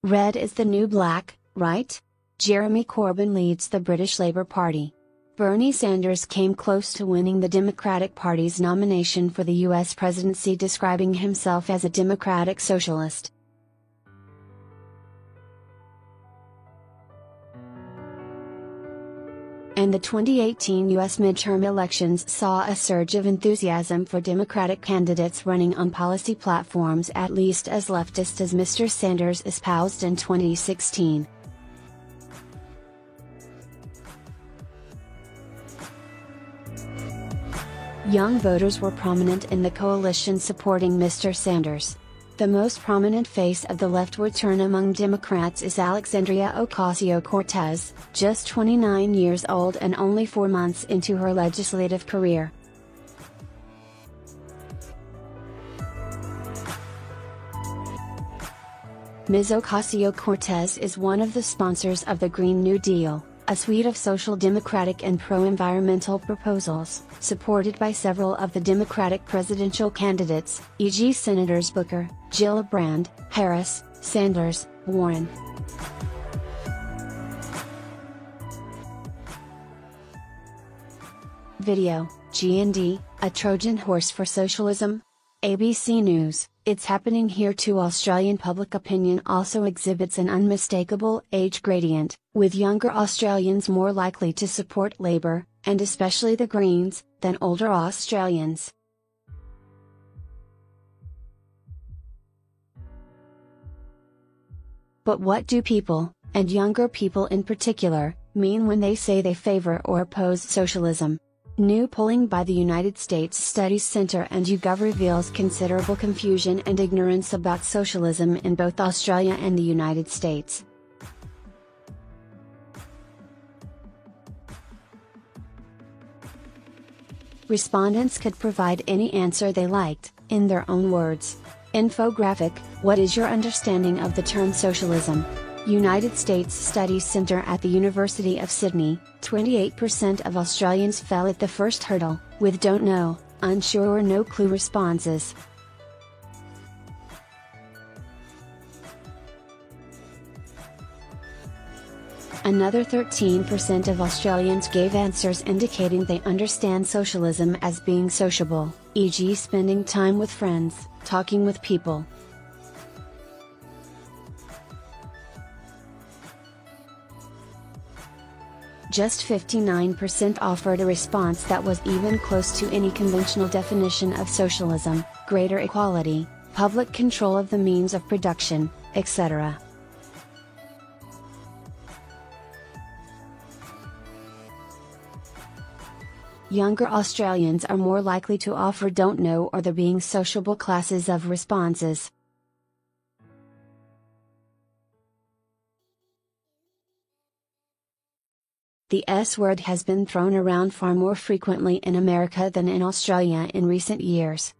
Red is the new black, right? Jeremy Corbyn leads the British Labour Party. Bernie Sanders came close to winning the Democratic Party's nomination for the US presidency, describing himself as a democratic socialist. And the 2018 US midterm elections saw a surge of enthusiasm for Democratic candidates running on policy platforms at least as leftist as Mr. Sanders espoused in 2016. Young voters were prominent in the coalition supporting Mr. Sanders. The most prominent face of the leftward turn among Democrats is Alexandria Ocasio-Cortez, just 29 years old and only 4 months into her legislative career. Ms. Ocasio-Cortez is one of the sponsors of the Green New Deal, a suite of social democratic and pro-environmental proposals, supported by several of the Democratic presidential candidates, e.g. Senators Booker, Gillibrand, Harris, Sanders, Warren. Video, GND, a Trojan horse for socialism? ABC News, it's happening here too. Australian public opinion also exhibits an unmistakable age gradient, with younger Australians more likely to support Labor, and especially the Greens, than older Australians. But what do people, and younger people in particular, mean when they say they favor or oppose socialism? New polling by the United States Studies Center and YouGov reveals considerable confusion and ignorance about socialism in both Australia and the United States. Respondents could provide any answer they liked, in their own words. Infographic: what is your understanding of the term socialism? United States Studies Center at the University of Sydney, 28% of Australians fell at the first hurdle, with don't know, unsure or no clue responses. Another 13% of Australians gave answers indicating they understand socialism as being sociable, e.g. spending time with friends, talking with people. Just 59% offered a response that was even close to any conventional definition of socialism: greater equality, public control of the means of production, etc. Younger Australians are more likely to offer don't know or the being sociable classes of responses. The S word has been thrown around far more frequently in America than in Australia in recent years.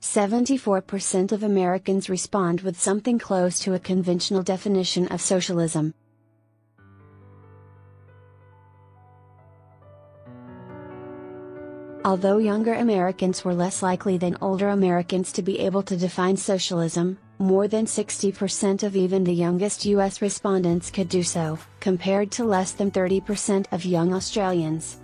"74% of Americans respond with something close to a conventional definition of socialism. Although younger Americans were less likely than older Americans to be able to define socialism, more than 60% of even the youngest US respondents could do so, compared to less than 30% of young Australians.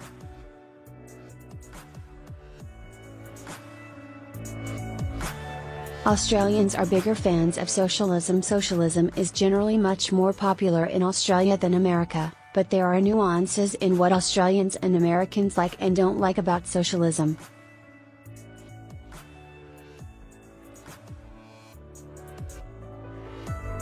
Australians are bigger fans of socialism. Socialism is generally much more popular in Australia than America, but there are nuances in what Australians and Americans like and don't like about socialism.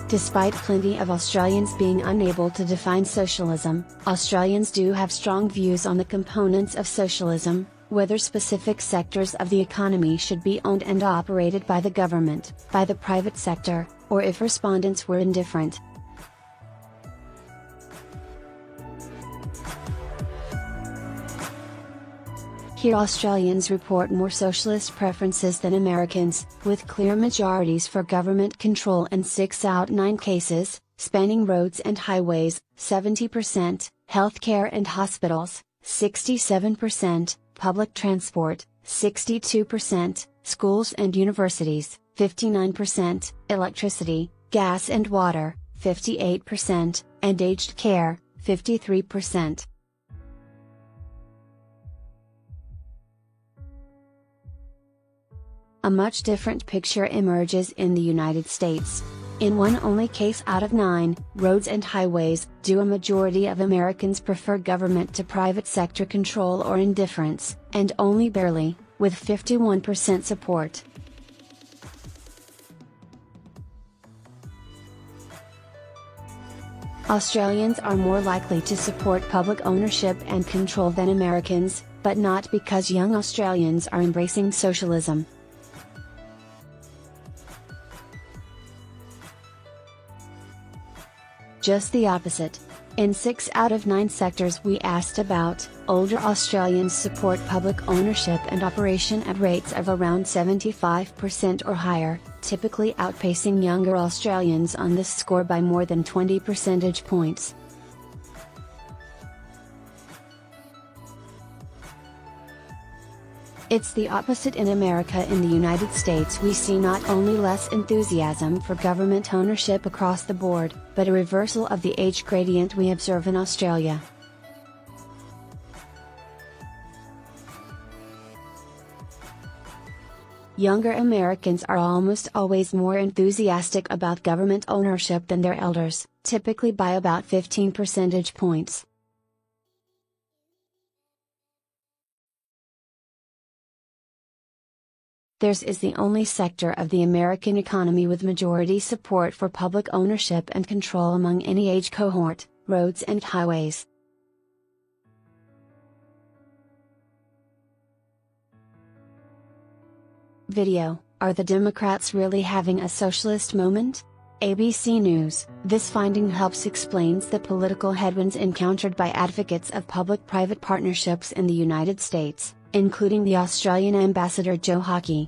Despite plenty of Australians being unable to define socialism, Australians do have strong views on the components of socialism, whether specific sectors of the economy should be owned and operated by the government, by the private sector, or if respondents were indifferent. Here Australians report more socialist preferences than Americans, with clear majorities for government control in 6 out of 9 cases, spanning roads and highways, 70%, healthcare and hospitals, 67%, public transport, 62%, schools and universities, 59%, electricity, gas and water, 58%, and aged care, 53%. A much different picture emerges in the United States. In one only case out of 9, roads and highways, do a majority of Americans prefer government to private sector control or indifference, and only barely, with 51% support. Australians are more likely to support public ownership and control than Americans, but not because young Australians are embracing socialism. Just the opposite. In 6 out of 9 sectors we asked about, older Australians support public ownership and operation at rates of around 75% or higher, typically outpacing younger Australians on this score by more than 20 percentage points. It's the opposite in America. In the United States we see not only less enthusiasm for government ownership across the board, but a reversal of the age gradient we observe in Australia. Younger Americans are almost always more enthusiastic about government ownership than their elders, typically by about 15 percentage points. Theirs is the only sector of the American economy with majority support for public ownership and control among any age cohort, roads and highways. Video: Are the Democrats really having a socialist moment? ABC News. This finding helps explains the political headwinds encountered by advocates of public-private partnerships in the United States, including the Australian ambassador Joe Hockey.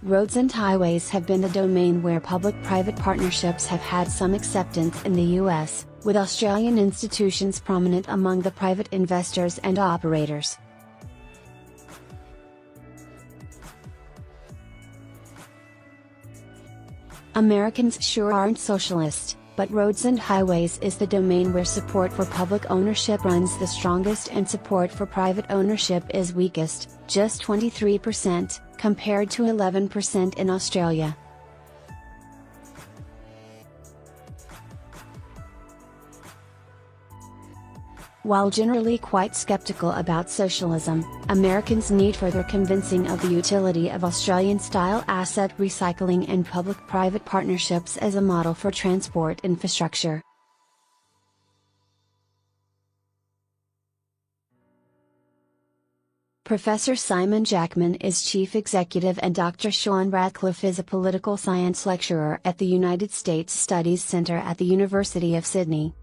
Roads and highways have been the domain where public-private partnerships have had some acceptance in the U.S., with Australian institutions prominent among the private investors and operators. Americans sure aren't socialist, but roads and highways is the domain where support for public ownership runs the strongest and support for private ownership is weakest, just 23%, compared to 11% in Australia. While generally quite skeptical about socialism, Americans need further convincing of the utility of Australian-style asset recycling and public-private partnerships as a model for transport infrastructure. Professor Simon Jackman is chief executive and Dr. Sean Radcliffe is a political science lecturer at the United States Studies Center at the University of Sydney.